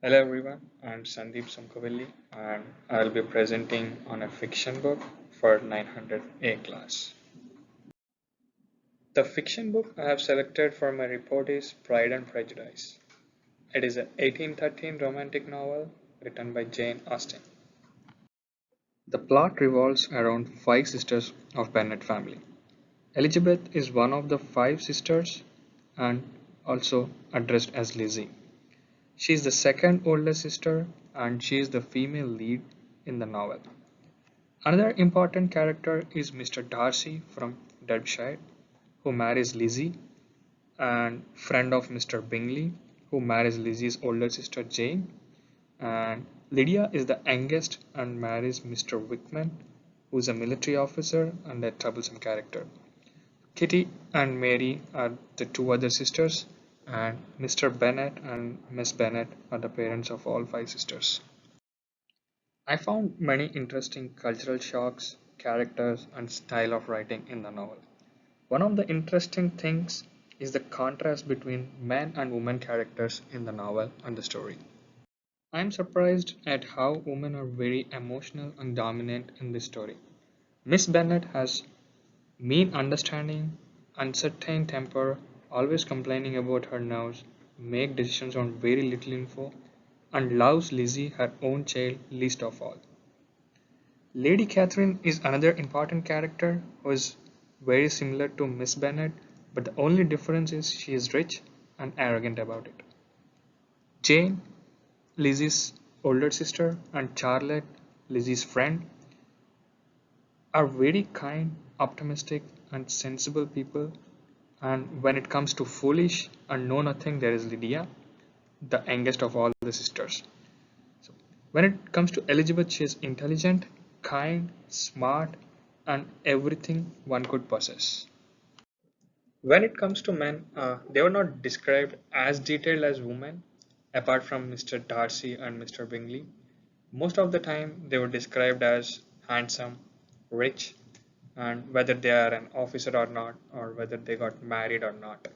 Hello everyone, I'm Sandeep Somkovilli and I'll be presenting on a fiction book for 900A class. The fiction book I have selected for my report is Pride and Prejudice. It is an 1813 romantic novel written by Jane Austen. The plot revolves around five sisters of Bennet family. Elizabeth is one of the five sisters and also addressed as Lizzie. She is the second oldest sister and she is the female lead in the novel. Another important character is Mr. Darcy from Derbyshire, who marries Lizzie, and friend of Mr. Bingley, who marries Lizzie's older sister Jane, and Lydia is the youngest and marries Mr. Wickman, who is a military officer and a troublesome character. Kitty and Mary are the two other sisters, and Mr. Bennet and Miss Bennet are the parents of all five sisters. I found many interesting cultural shocks, characters, and style of writing in the novel. One of the interesting things is the contrast between man and woman characters in the novel and the story. I am surprised at how women are very emotional and dominant in this story. Miss Bennet has mean understanding, uncertain temper, always complaining about her nerves, make decisions on very little info, and loves Lizzie, her own child, least of all. Lady Catherine is another important character who is very similar to Miss Bennet, but the only difference is she is rich and arrogant about it. Jane, Lizzie's older sister, and Charlotte, Lizzie's friend, are very kind, optimistic, and sensible people. And when it comes to foolish and know nothing, there is Lydia, the youngest of all the sisters. So, when it comes to Elizabeth, she is intelligent, kind, smart, and everything one could possess. When it comes to men, they were not described as detailed as women, apart from Mr. Darcy and Mr. Bingley. Most of the time, they were described as handsome, rich, and whether they are an officer or not, or whether they got married or not.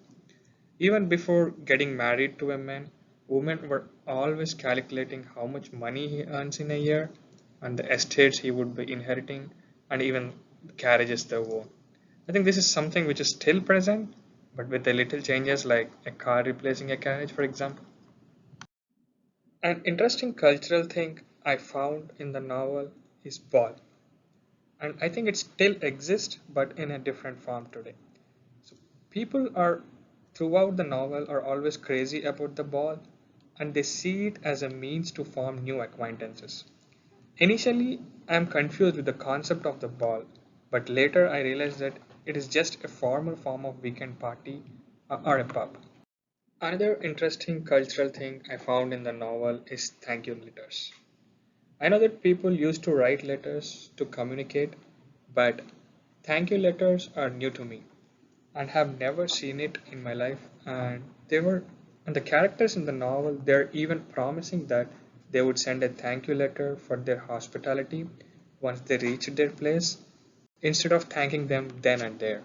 Even before getting married to a man, women were always calculating how much money he earns in a year and the estates he would be inheriting and even the carriages they own. I think this is something which is still present, but with the little changes like a car replacing a carriage, for example. An interesting cultural thing I found in the novel is ball, and I think it still exists but in a different form today. So people are throughout the novel are always crazy about the ball and they see it as a means to form new acquaintances. Initially, I am confused with the concept of the ball, but later I realized that it is just a formal form of weekend party or a pub. Another interesting cultural thing I found in the novel is thank you letters. I know that people used to write letters to communicate, but thank you letters are new to me and have never seen it in my life. And the characters in the novel, they're even promising that they would send a thank you letter for their hospitality once they reached their place instead of thanking them then and there.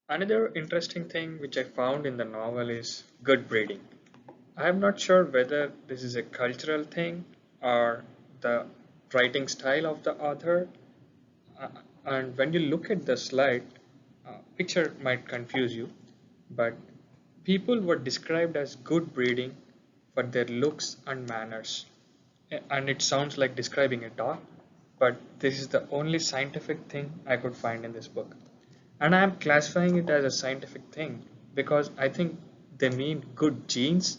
Another interesting thing which I found in the novel is good breeding. I am not sure whether this is a cultural thing or the writing style of the author. Uh, and when you look at the slide, picture might confuse you, but people were described as good breeding for their looks and manners. And it sounds like describing a dog, but this is the only scientific thing I could find in this book. And I am classifying it as a scientific thing because I think they mean good genes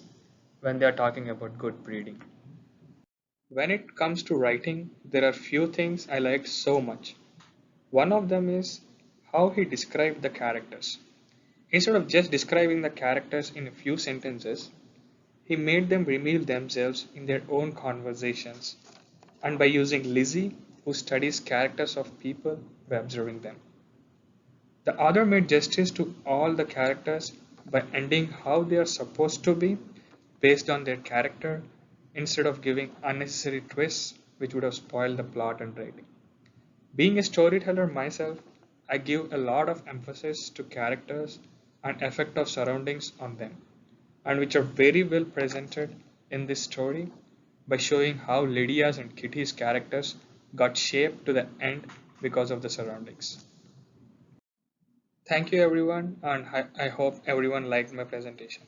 when they are talking about good breeding. When it comes to writing, there are few things I liked so much. One of them is how he described the characters. Instead of just describing the characters in a few sentences, he made them reveal themselves in their own conversations and by using Lizzie, who studies characters of people by observing them. The author made justice to all the characters by ending how they are supposed to be based on their character instead of giving unnecessary twists which would have spoiled the plot and writing. Being a storyteller myself, I give a lot of emphasis to characters and effect of surroundings on them, and which are very well presented in this story by showing how Lydia's and Kitty's characters got shaped to the end because of the surroundings. Thank you everyone, and I hope everyone liked my presentation.